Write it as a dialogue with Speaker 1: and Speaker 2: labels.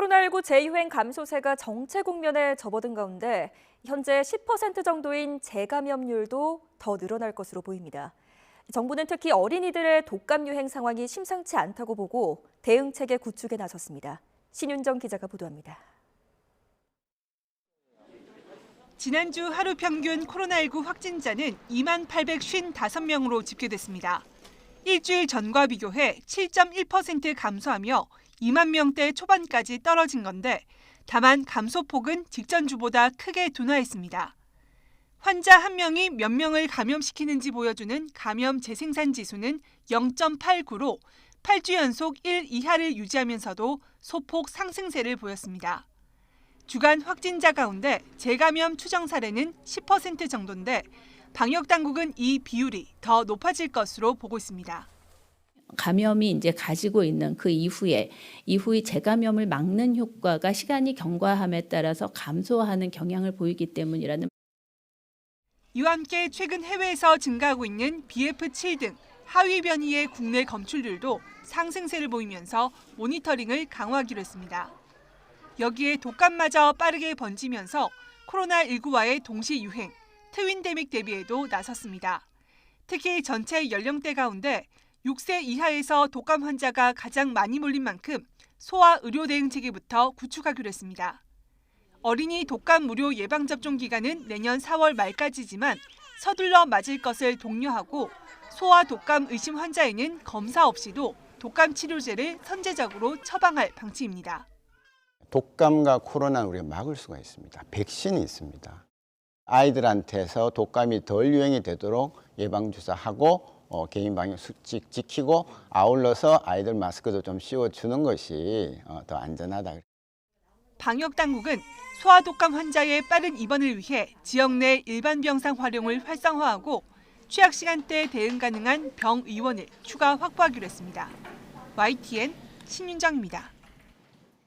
Speaker 1: 코로나19 재유행 감소세가 정체 국면에 접어든 가운데 현재 10% 정도인 재감염률도 더 늘어날 것으로 보입니다. 정부는 특히 어린이들의 독감 유행 상황이 심상치 않다고 보고 대응체계 구축에 나섰습니다. 신윤정 기자가 보도합니다.
Speaker 2: 지난주 하루 평균 코로나19 확진자는 2만 855명으로 집계됐습니다. 일주일 전과 비교해 7.1% 감소하며 2만 명대 초반까지 떨어진 건데 다만 감소폭은 직전 주보다 크게 둔화했습니다. 환자 한 명이 몇 명을 감염시키는지 보여주는 감염 재생산 지수는 0.89로 8주 연속 1 이하를 유지하면서도 소폭 상승세를 보였습니다. 주간 확진자 가운데 재감염 추정 사례는 10% 정도인데 방역당국은 이 비율이 더 높아질 것으로 보고 있습니다.
Speaker 3: 감염이 이제 가지고 있는 그 이후에 재감염을 막는 효과가 시간이 경과함에 따라서 감소하는 경향을 보이기 때문이라는.
Speaker 2: 이와 함께 최근 해외에서 증가하고 있는 BF7 등 하위 변이의 국내 검출률도 상승세를 보이면서 모니터링을 강화하기로 했습니다. 여기에 독감마저 빠르게 번지면서 코로나19와의 동시 유행, 트윈데믹 대비에도 나섰습니다. 특히 전체 연령대 가운데 6세 이하에서 독감 환자가 가장 많이 몰린 만큼 소아 의료 대응 체계부터 구축하기로 했습니다. 어린이 독감 무료 예방접종 기간은 내년 4월 말까지지만 서둘러 맞을 것을 독려하고 소아 독감 의심 환자에는 검사 없이도 독감 치료제를 선제적으로 처방할 방침입니다.
Speaker 4: 독감과 코로나는 우리가 막을 수가 있습니다. 백신이 있습니다. 아이들한테서 독감이 덜 유행이 되도록 예방주사하고 개인 방역 수칙 지키고 아울러서 아이들 마스크도 좀 씌워주는 것이 더 안전하다.
Speaker 2: 방역당국은 소아독감 환자의 빠른 입원을 위해 지역 내 일반 병상 활용을 활성화하고 취약 시간대 대응 가능한 병의원을 추가 확보하기로 했습니다. YTN 신윤정입니다.